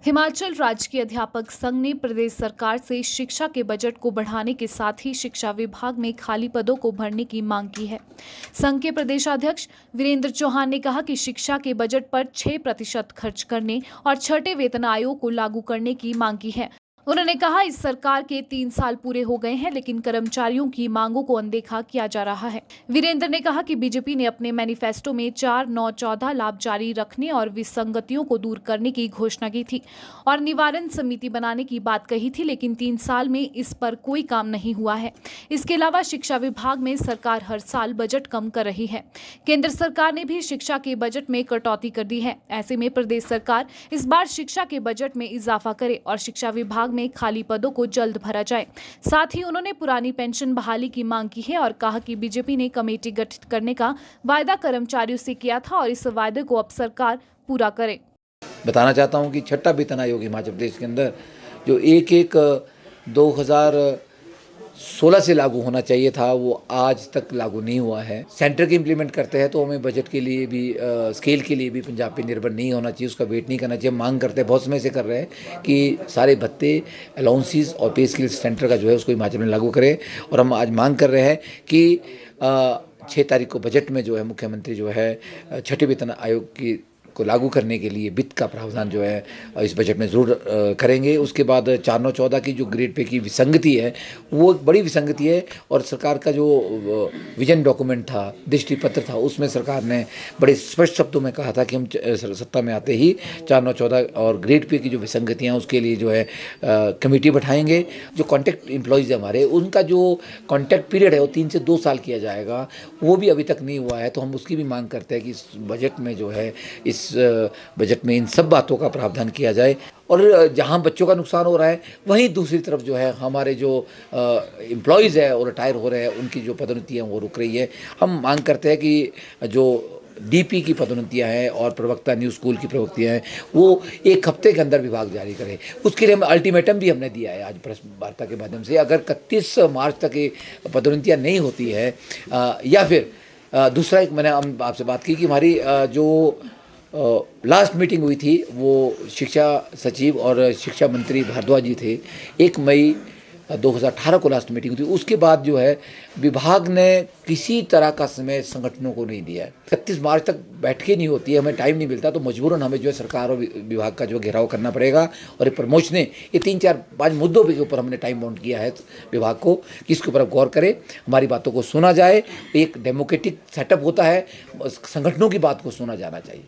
हिमाचल राजकीय अध्यापक संघ ने प्रदेश सरकार से शिक्षा के बजट को बढ़ाने के साथ ही शिक्षा विभाग में खाली पदों को भरने की मांग की है। संघ के प्रदेशाध्यक्ष वीरेंद्र चौहान ने कहा कि शिक्षा के बजट पर 6% खर्च करने और छठे वेतन आयोग को लागू करने की मांग की है। उन्होंने कहा, इस सरकार के 3 साल पूरे हो गए हैं, लेकिन कर्मचारियों की मांगों को अनदेखा किया जा रहा है। वीरेंद्र ने कहा कि बीजेपी ने अपने मैनिफेस्टो में 4, 9, 14 लाभ जारी रखने और विसंगतियों को दूर करने की घोषणा की थी और निवारण समिति बनाने की बात कही थी, लेकिन 3 साल में इस पर कोई काम नहीं हुआ है। इसके अलावा शिक्षा विभाग में सरकार हर साल बजट कम कर रही है। केंद्र सरकार ने भी शिक्षा के बजट में कटौती कर दी है। ऐसे में प्रदेश सरकार इस बार शिक्षा के बजट में इजाफा करे और शिक्षा विभाग में खाली पदों को जल्द भरा जाए। साथ ही उन्होंने पुरानी पेंशन बहाली की मांग की है और कहा कि बीजेपी ने कमेटी गठित करने का वायदा कर्मचारियों से किया था और इस वायदे को अब सरकार पूरा करे। बताना चाहता हूं कि छठा वेतन आयोग हिमाचल प्रदेश के अंदर जो 2016 से लागू होना चाहिए था, वो आज तक लागू नहीं हुआ है। सेंटर की इम्प्लीमेंट करते हैं तो हमें बजट के लिए भी स्केल के लिए भी पंजाब पे निर्भर नहीं होना चाहिए, उसका वेट नहीं करना चाहिए। मांग करते हैं, बहुत समय से कर रहे हैं कि सारे भत्ते, अलाउंसेस और पे स्केल सेंटर का जो है उसको हिमाचल में लागू करें। और हम आज मांग कर रहे हैं कि 6 तारीख को बजट में जो है मुख्यमंत्री जो है छठे वेतन आयोग को लागू करने के लिए वित्त का प्रावधान जो है इस बजट में ज़रूर करेंगे। उसके बाद 4-9-14 की जो ग्रेड पे की विसंगति है, वो एक बड़ी विसंगति है और सरकार का जो विजन डॉक्यूमेंट था, दृष्टि पत्र था, उसमें सरकार ने बड़े स्पष्ट शब्दों में कहा था कि हम सत्ता में आते ही 4-9-14 और ग्रेड पे की जो विसंगतियाँ हैं उसके लिए जो है कमेटी बैठाएंगे। जो कॉन्टैक्ट एम्प्लॉयज़ है हमारे, उनका जो कॉन्टैक्ट पीरियड है वो 3 से 2 साल किया जाएगा, वो भी अभी तक नहीं हुआ है। तो हम उसकी भी मांग करते हैं कि इस बजट में जो है इस बजट में इन सब बातों का प्रावधान किया जाए। और जहां बच्चों का नुकसान हो रहा है, वहीं दूसरी तरफ जो है हमारे जो एम्प्लॉयज़ है और रिटायर हो रहे हैं, उनकी जो पदोन्नतियां वो रुक रही है। हम मांग करते हैं कि जो डीपी की पदोन्नतियां हैं और प्रवक्ता न्यू स्कूल की प्रवक्तियां हैं, वो 1 हफ्ते के अंदर विभाग जारी करे। उसके लिए हम अल्टीमेटम भी हमने दिया है आज प्रेस वार्ता के माध्यम से। अगर 31 मार्च तक ये पदोन्नतियां नहीं होती है या फिर दूसरा एक मैंने आपसे बात की कि हमारी जो लास्ट मीटिंग हुई थी वो शिक्षा सचिव और शिक्षा मंत्री भारद्वाज जी थे। 1 मई 2018 को लास्ट मीटिंग हुई थी। उसके बाद जो है विभाग ने किसी तरह का समय संगठनों को नहीं दिया है। 31 मार्च तक बैठकें नहीं होती है, हमें टाइम नहीं मिलता, तो मजबूरन हमें जो है सरकार और विभाग का जो घेराव करना पड़ेगा। और ये प्रमोशने, ये 3-4-5 मुद्दों के ऊपर हमने टाइम बाउंड किया है विभाग को कि इसके ऊपर गौर करें, हमारी बातों को सुना जाए। एक डेमोक्रेटिक सेटअप होता है, संगठनों की बात को सुना जाना चाहिए।